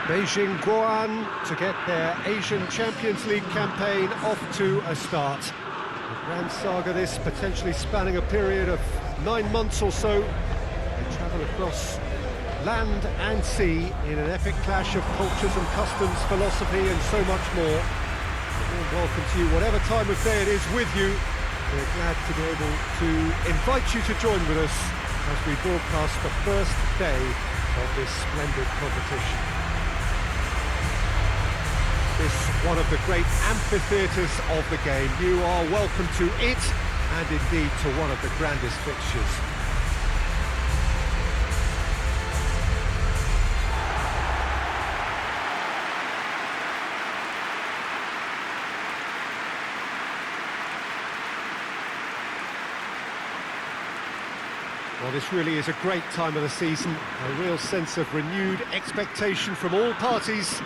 Beijing guoan to get their Asian Champions League campaign off to a start. A grand saga this, potentially spanning a period of 9 months or so. They travel across land and sea in an epic clash of cultures and customs, philosophy and so much more. A warm welcome to you, whatever time of day it is with you. We're glad to be able to invite you to join with us as we broadcast the first day of this splendid competition. This one of the great amphitheatres of the game. You are welcome to it, and indeed to one of the grandest fixtures. Well, this really is a great time of the season, a real sense of renewed expectation from all parties.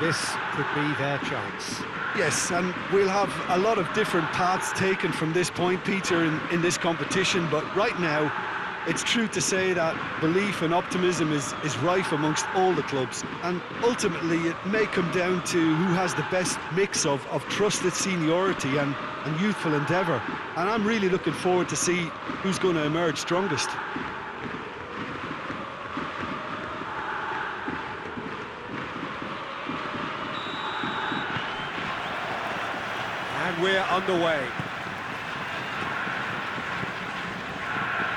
This could be their chance. Yes, and we'll have a lot of different paths taken from this point, Peter, in this competition, but right now, it's true to say that belief and optimism is rife amongst all the clubs, and ultimately it may come down to who has the best mix of trusted seniority and youthful endeavour, and I'm really looking forward to see who's going to emerge strongest. And we're underway.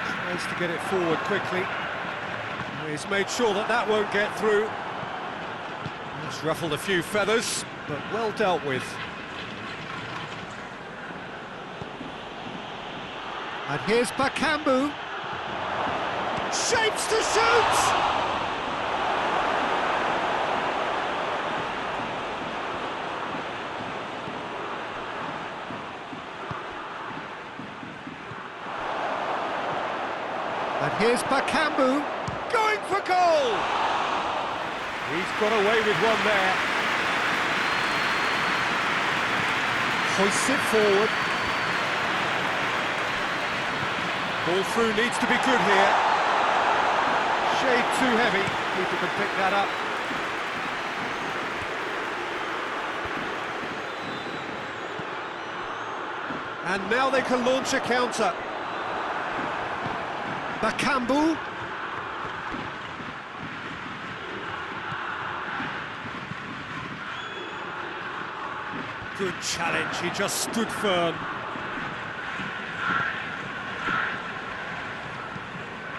Tries to get it forward quickly. He's made sure that won't get through. It's ruffled a few feathers, but well dealt with. And here's Bakambu. Shapes to shoot! And here's Bakambu, going for goal! He's got away with one there. Hoists it forward. Ball through needs to be good here. Shade too heavy, keeper can pick that up. And now they can launch a counter. Bakambu. Good challenge, he just stood firm.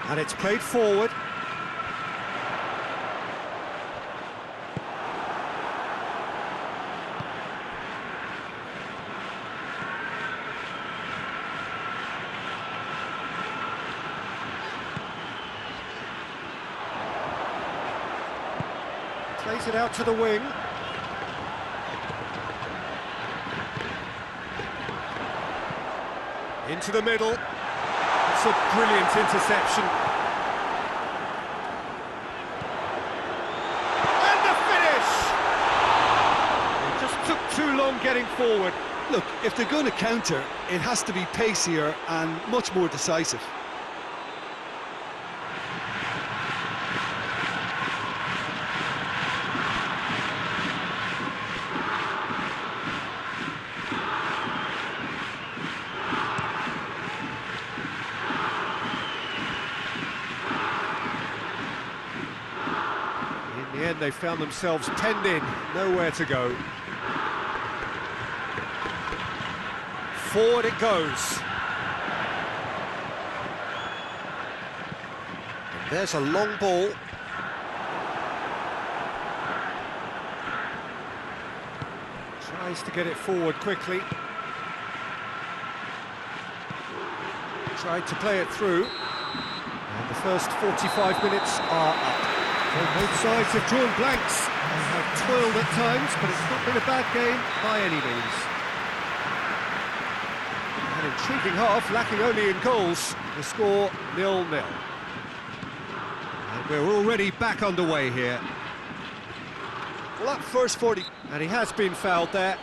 And it's played forward. Plays it out to the wing. Into the middle. It's a brilliant interception. And the finish! It just took too long getting forward. Look, if they're going to counter, it has to be pacier and much more decisive. In the end, they found themselves penned in, nowhere to go. Forward it goes. And there's a long ball. Tries to get it forward quickly. Tried to play it through. And the first 45 minutes are up. Well, both sides have drawn blanks and have toiled at times, but it's not been a bad game by any means. An intriguing half, lacking only in goals. The score 0-0. And we're already back underway here. Well, that first 40... And he has been fouled there.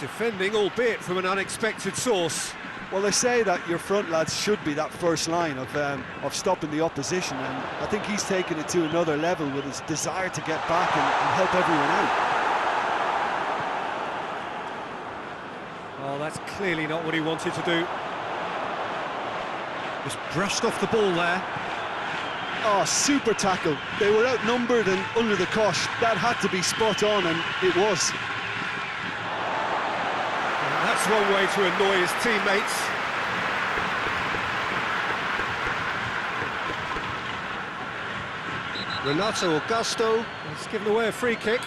defending, albeit from an unexpected source. Well, they say that your front lads should be that first line of stopping the opposition, and I think he's taken it to another level with his desire to get back and help everyone out. Oh, that's clearly not what he wanted to do. Just brushed off the ball there. Oh, super tackle. They were outnumbered and under the cosh. That had to be spot on, and it was. That's one way to annoy his teammates. Renato Augusto has given away a free kick.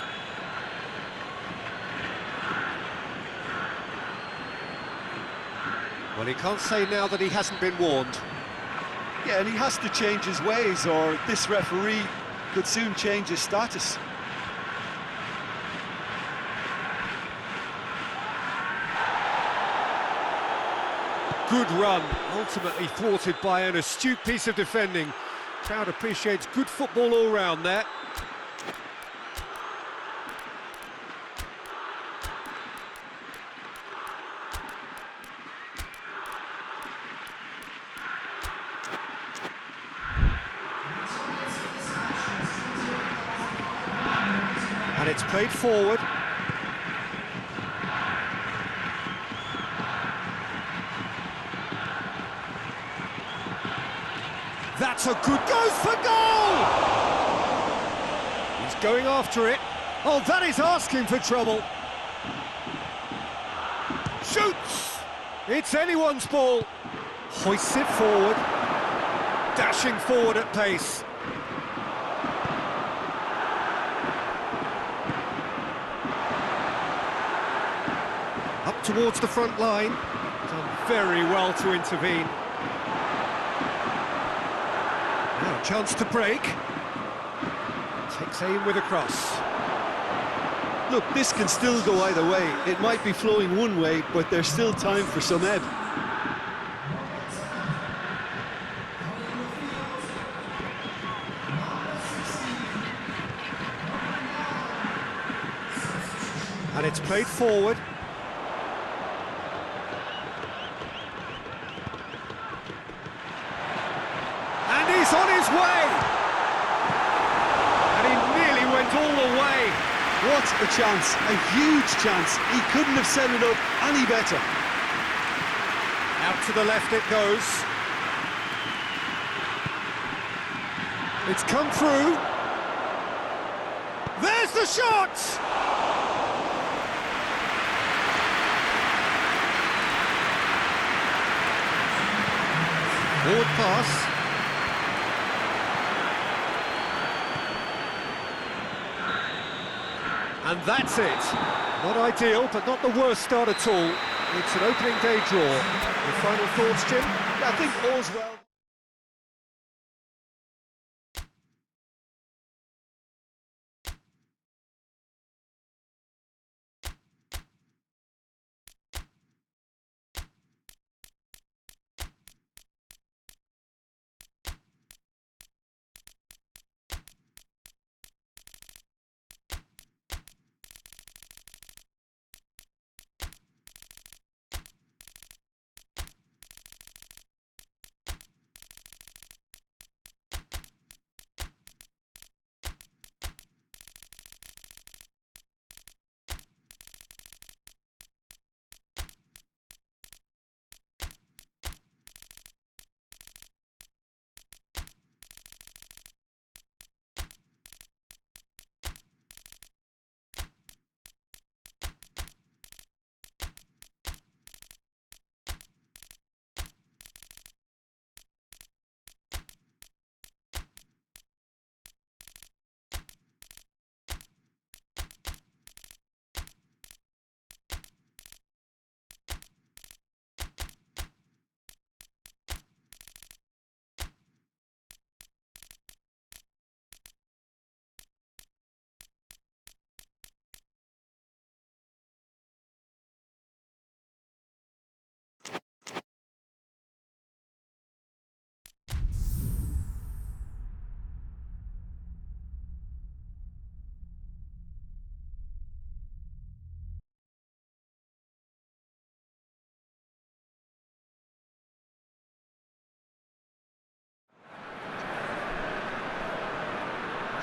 Well, he can't say now that he hasn't been warned. Yeah, and he has to change his ways, or this referee could soon change his status. Good run, ultimately thwarted by an astute piece of defending. Crowd appreciates good football all round there. And it's played forward. That's a good goes for goal! He's going after it. Oh, that is asking for trouble. Shoots! It's anyone's ball. Hoists it forward. Dashing forward at pace. Up towards the front line. Done very well to intervene. Now a chance to break. Takes aim with a cross. Look, this can still go either way. It might be flowing one way, but there's still time for some ebb. And it's played forward. And he's on his way! And he nearly went all the way. What a chance, a huge chance. He couldn't have set it up any better. Out to the left it goes. It's come through. There's the shot! Forward pass. And that's it. Not ideal, but not the worst start at all. It's an opening day draw. Your final thoughts, Jim? I think all's well.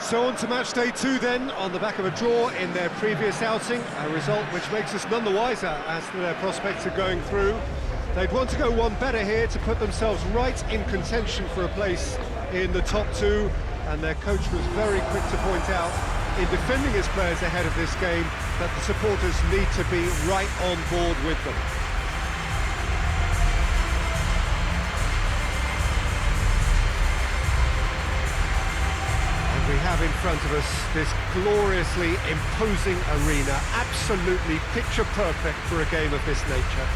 So on to match day 2 then, on the back of a draw in their previous outing, a result which makes us none the wiser as to their prospects of going through. They'd want to go one better here to put themselves right in contention for a place in the top 2, and their coach was very quick to point out, in defending his players ahead of this game, that the supporters need to be right on board with them. We have in front of us this gloriously imposing arena, absolutely picture perfect for a game of this nature.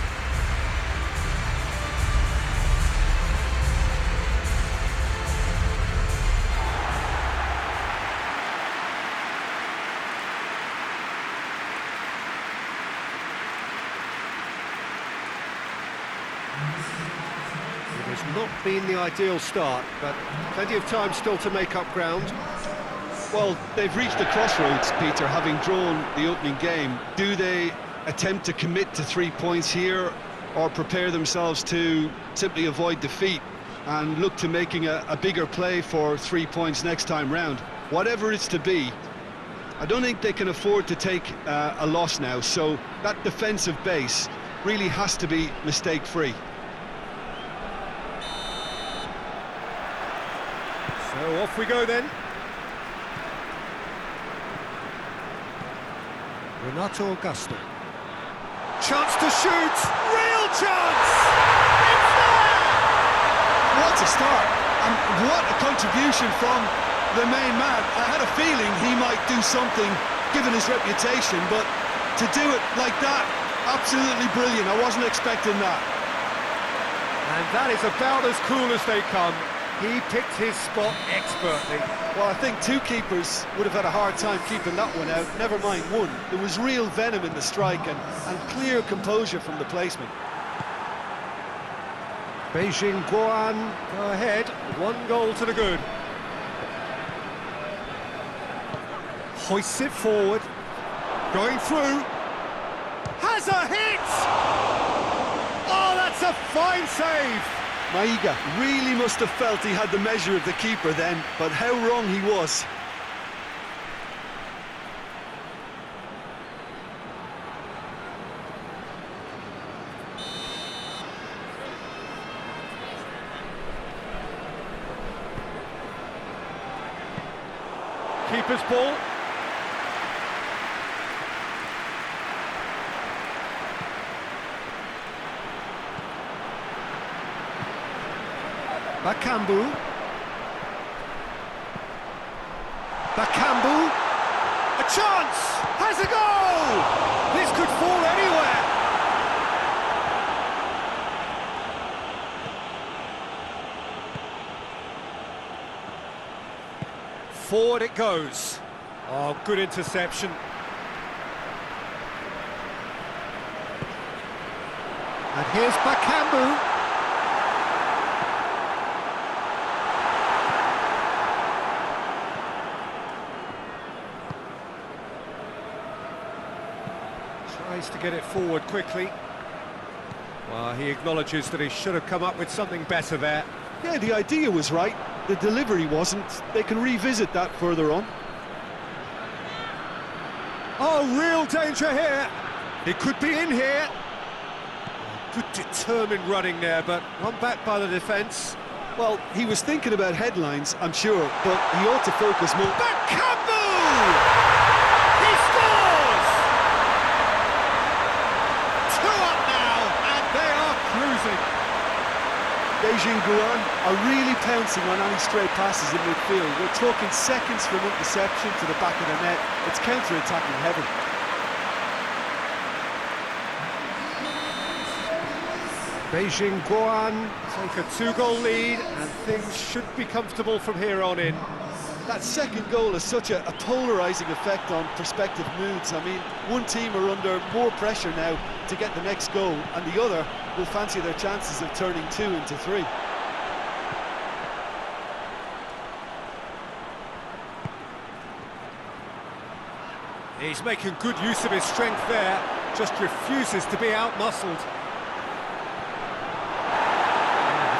It has not been the ideal start, but plenty of time still to make up ground. Well, they've reached the crossroads, Peter, having drawn the opening game. Do they attempt to commit to 3 points here, or prepare themselves to simply avoid defeat and look to making a bigger play for 3 points next time round? Whatever it's to be, I don't think they can afford to take a loss now, so that defensive base really has to be mistake-free. So off we go then. Renato Augusto. Chance to shoot! Real chance! It's there! What a start, and what a contribution from the main man. I had a feeling he might do something, given his reputation, but to do it like that, absolutely brilliant. I wasn't expecting that. And that is about as cool as they come. He picked his spot expertly. Well, I think two keepers would have had a hard time keeping that one out, never mind one. There was real venom in the strike and clear composure from the placement. Beijing Guoan go ahead, 1 goal to the good. Hoists it forward, going through, has a hit! Oh, that's a fine save! Maiga really must have felt he had the measure of the keeper then, but how wrong he was. Keeper's ball. Bakambu. Bakambu. A chance! Has a goal! This could fall anywhere. Forward it goes. Oh, good interception. And here's Bakambu. Tries to get it forward quickly. Well, he acknowledges that he should have come up with something better there. Yeah, the idea was right, the delivery wasn't. They can revisit that further on. Oh, real danger here. It could be in here. Good determined running there, but run back by the defence. Well, he was thinking about headlines, I'm sure, but he ought to focus more. Bakambu! He scores! 2 up now, and they are cruising. Beijing guoan are really pouncing on any stray passes in midfield. We're talking seconds from interception to the back of the net. It's counter-attacking heaven. Beijing Guoan take a 2-goal lead, and things should be comfortable from here on in. That second goal has such a polarising effect on prospective moods. I mean, one team are under more pressure now to get the next goal, and the other will fancy their chances of turning 2 into 3. He's making good use of his strength there, just refuses to be out-muscled.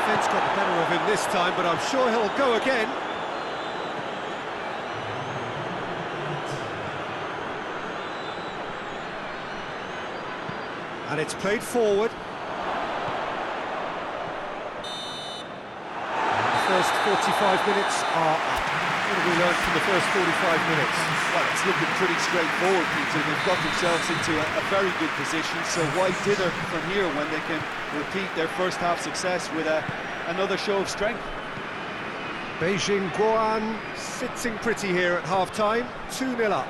The defence got the better of him this time, but I'm sure he'll go again. And it's played forward. First 45 minutes are up. What have we learned from the first 45 minutes? Well, it's looking pretty straightforward, Peter. They've got themselves into a very good position, so why dither from here when they can repeat their first half success with another show of strength? Beijing Guoan sitting pretty here at half-time, 2-0 up.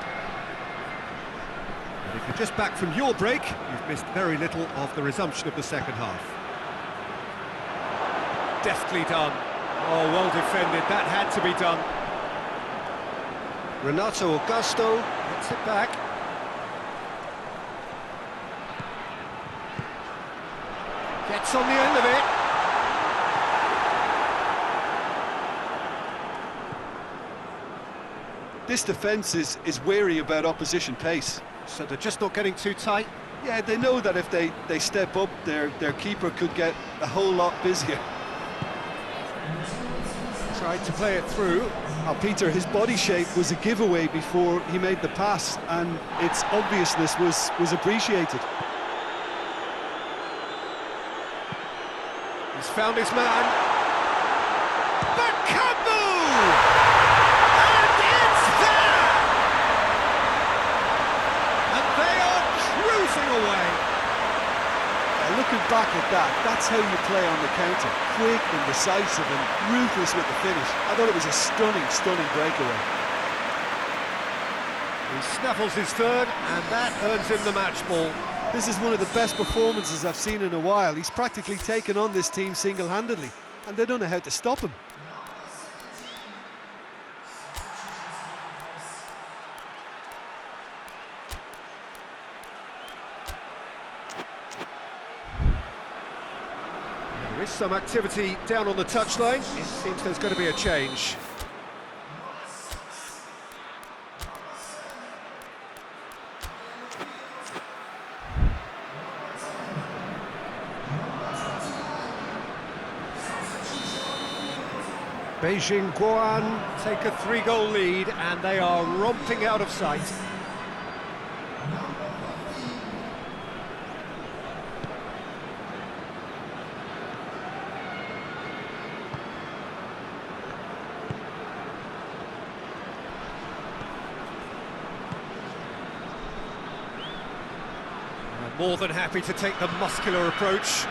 And if you're just back from your break, you've missed very little of the resumption of the second half. Deftly done. Oh, well defended, that had to be done. Renato Augusto gets it back. Gets on the end of it. This defence is wary about opposition pace. So they're just not getting too tight. Yeah, they know that if they step up, their keeper could get a whole lot busier. Tried to play it through. Now, Peter, his body shape was a giveaway before he made the pass, and its obviousness was appreciated. He's found his man. Bakambu! And it's there! And they are cruising away. Looking back at that, that's how you play on the counter. Quick and decisive and ruthless with the finish. I thought it was a stunning breakaway. He snaffles his third, and that earns him the match ball. This is one of the best performances I've seen in a while. He's practically taken on this team single-handedly, and they don't know how to stop him. There is some activity down on the touchline. It seems there's going to be a change. Beijing Guoan take a 3-goal lead, and they are romping out of sight. More than happy to take the muscular approach.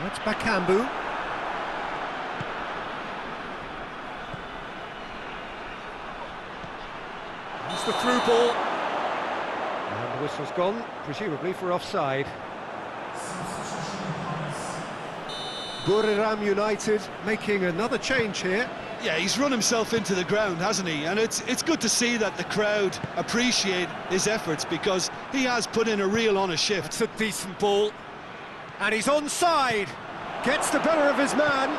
That's Bakambu. That's the through ball. And the whistle's gone, presumably for offside. Buriram United making another change here. Yeah, he's run himself into the ground, hasn't he? And it's good to see that the crowd appreciate his efforts, because he has put in a real honest shift. It's a decent ball. And he's onside. Gets the better of his man.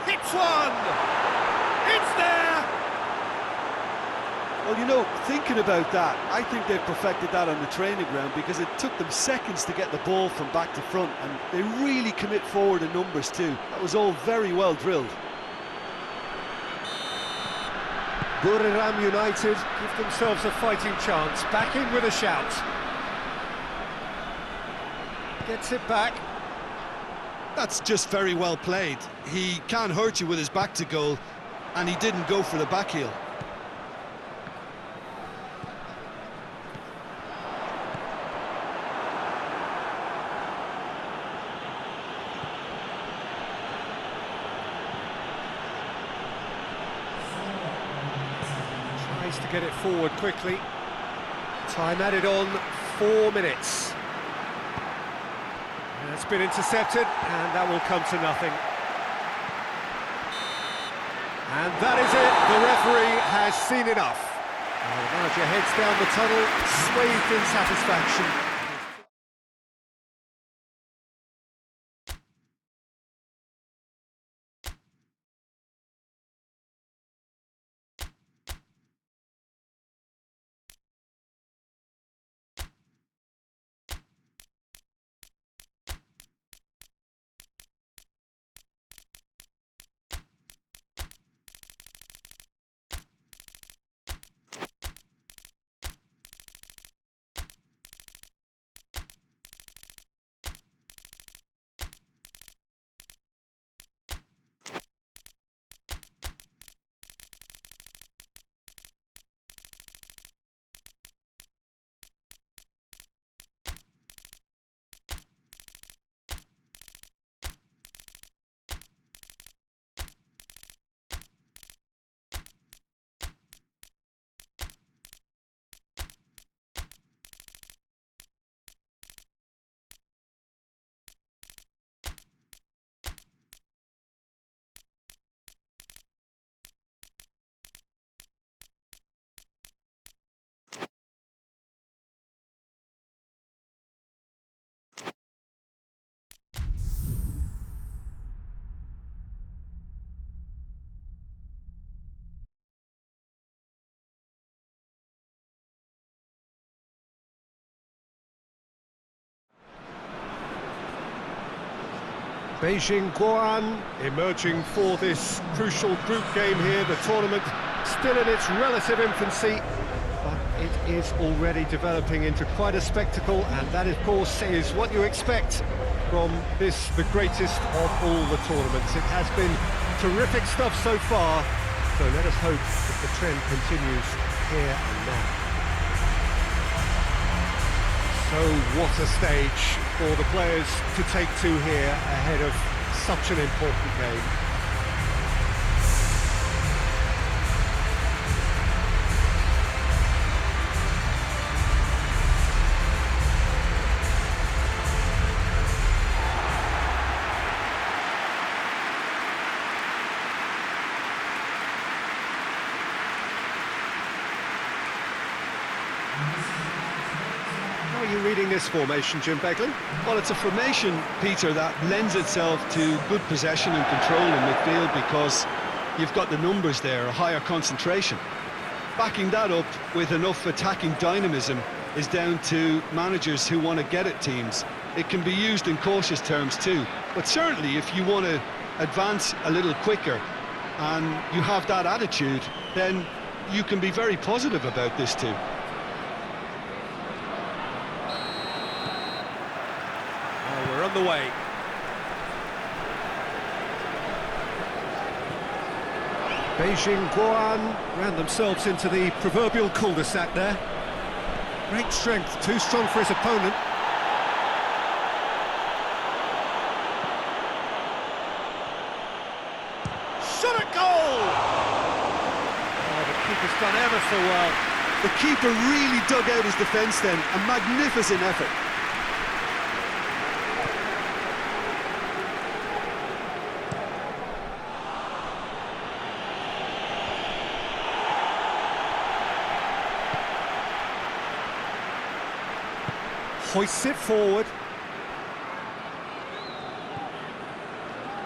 Hits one! It's there! Well, you know, thinking about that, I think they've perfected that on the training ground, because it took them seconds to get the ball from back to front, and they really commit forward in numbers too. That was all very well drilled. Buriram United give themselves a fighting chance, back in with a shout. Gets it back. That's just very well played. He can't hurt you with his back to goal, and he didn't go for the back heel. Tries to get it forward quickly. Time added on, 4 minutes. And it's been intercepted, and that will come to nothing. And that is it, the referee has seen enough. And the manager heads down the tunnel, swathed in satisfaction. Beijing guoan emerging for this crucial group game here. The tournament still in its relative infancy, but it is already developing into quite a spectacle, and that, of course, is what you expect from this, the greatest of all the tournaments. It has been terrific stuff so far, so let us hope that the trend continues here and now. So what a stage for the players to take to here ahead of such an important game. How are you reading this formation, Jim Beglin? Well, it's a formation, Peter, that lends itself to good possession and control in midfield because you've got the numbers there, a higher concentration. Backing that up with enough attacking dynamism is down to managers who want to get at teams. It can be used in cautious terms too, but certainly if you want to advance a little quicker and you have that attitude, then you can be very positive about this too. We're on the way. Beijing guoan ran themselves into the proverbial cul-de-sac there. Great strength, too strong for his opponent. Shot at goal! Oh, the keeper's done ever so well. The keeper really dug out his defence then, a magnificent effort. Hoists it forward.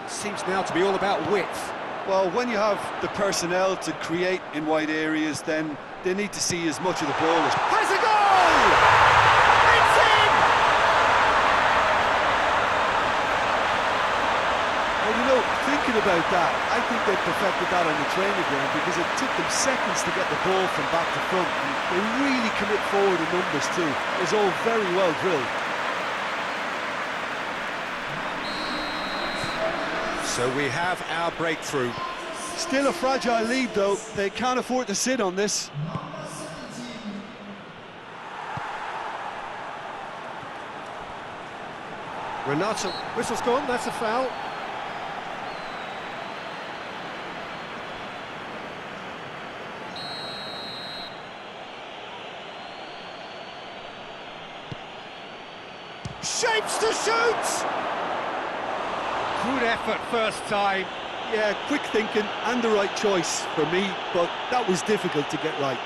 Seems now to be all about width. Well, when you have the personnel to create in wide areas, then they need to see as much of the ball as... Has a goal! It's in! Well, you know, thinking about that, I think they perfected that on the training ground because it took them seconds to get the ball from back to front. And they really commit forward in numbers too. It was all very well drilled. So we have our breakthrough. Still a fragile lead though, they can't afford to sit on this. Renato, whistle's gone, that's a foul. Shapes to shoot! Good effort first time. Yeah, quick thinking and the right choice for me, but that was difficult to get right.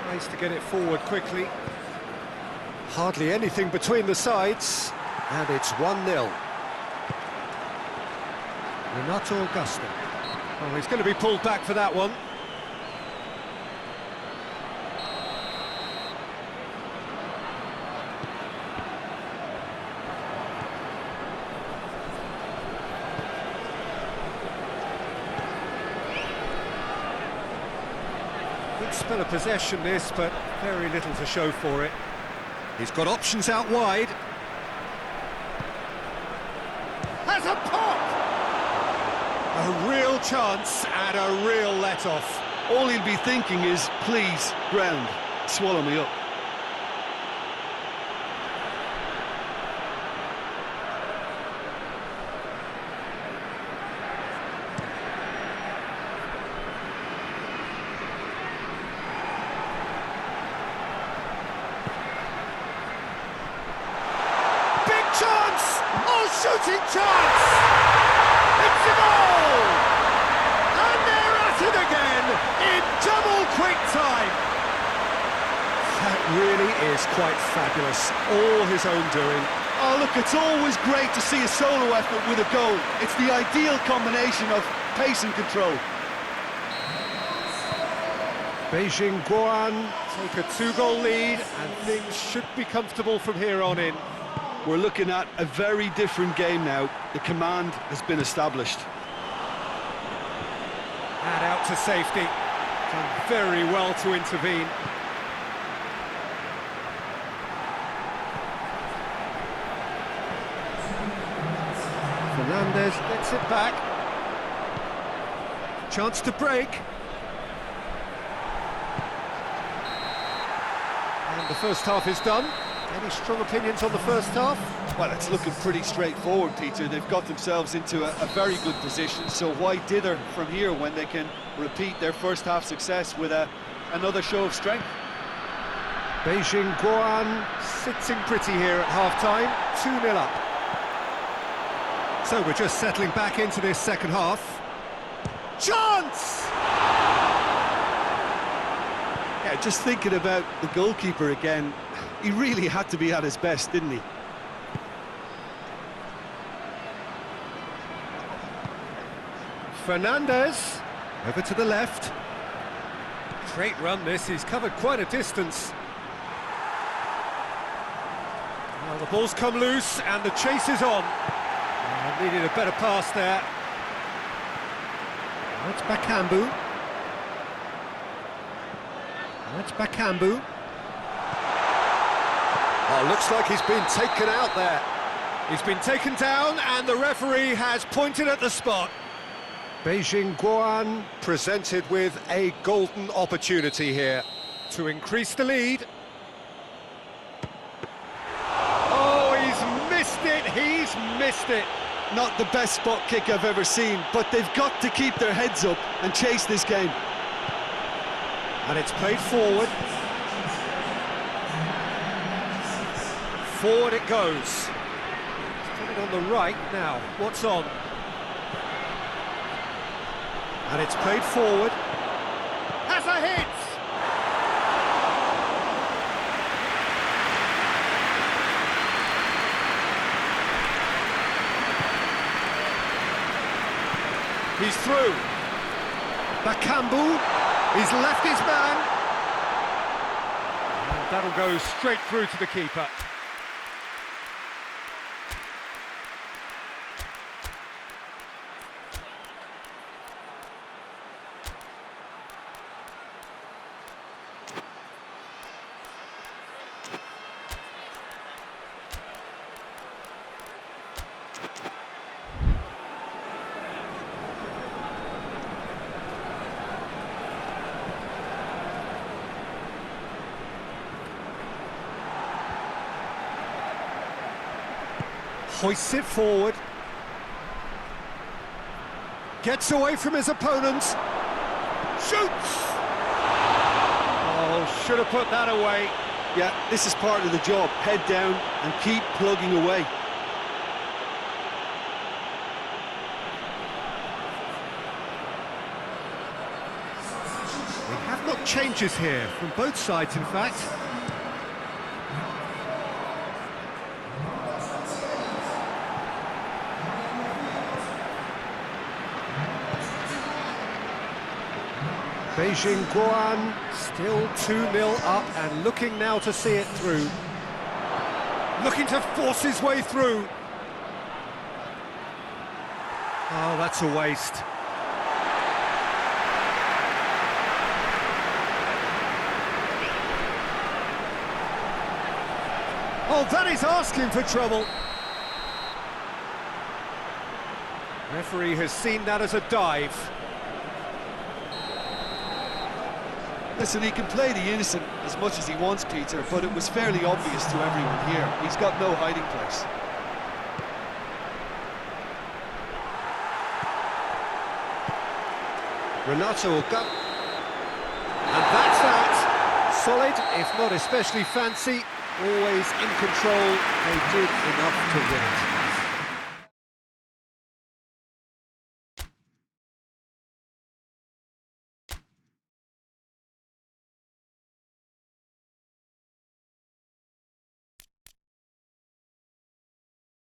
Tries to get it forward quickly. Hardly anything between the sides, and it's 1-0. Renato Augusto. Oh, he's going to be pulled back for that one. Good spell of possession this, but very little to show for it. He's got options out wide. Has a pop! A real chance and a real let-off. All he'll be thinking is, please, ground, swallow me up. Big chance! Oh, shooting chance! It's a goal! And they're at it again in double quick time. That really is quite fabulous. All his own doing. Oh, look, it's always great to see a solo effort with a goal. It's the ideal combination of pace and control. Beijing guoan take a 2-goal lead, and things should be comfortable from here on in. We're looking at a very different game now. The command has been established. And out to safety. Done very well to intervene. Fernandez gets it back. Chance to break. And the first half is done. Any strong opinions on the first half? Well, it's looking pretty straightforward, Peter. They've got themselves into a very good position, so why dither from here when they can repeat their first half success with another show of strength? Beijing guoan sitting pretty here at half-time, 2-0 up. So we're just settling back into this second half. Chance! Yeah, just thinking about the goalkeeper again, he really had to be at his best, didn't he? Fernandez, over to the left. Great run this, he's covered quite a distance. Well, the ball's come loose and the chase is on. Needed a better pass there. That's Bakambu. That's Bakambu. Oh, looks like he's been taken out there. He's been taken down and the referee has pointed at the spot. Beijing guoan presented with a golden opportunity here to increase the lead. Oh, he's missed it. Not the best spot kick I've ever seen, but they've got to keep their heads up and chase this game. And it's played forward. Forward it goes. Put it on the right now. What's on? And it's played forward. Has a hit! He's through. Bakambu, he's left his man. And that'll go straight through to the keeper. Hoists it forward. Gets away from his opponent. Shoots! Oh, should have put that away. Yeah, this is part of the job. Head down and keep plugging away. We have got changes here from both sides, in fact. Beijing guoan still 2-0 up and looking now to see it through. Looking to force his way through. Oh, that's a waste. Oh, that is asking for trouble. Referee has seen that as a dive. Listen, he can play the innocent as much as he wants, Peter, but it was fairly obvious to everyone here. He's got no hiding place. Renato will go. And that's that. Solid, if not especially fancy. Always in control. They did enough to win it.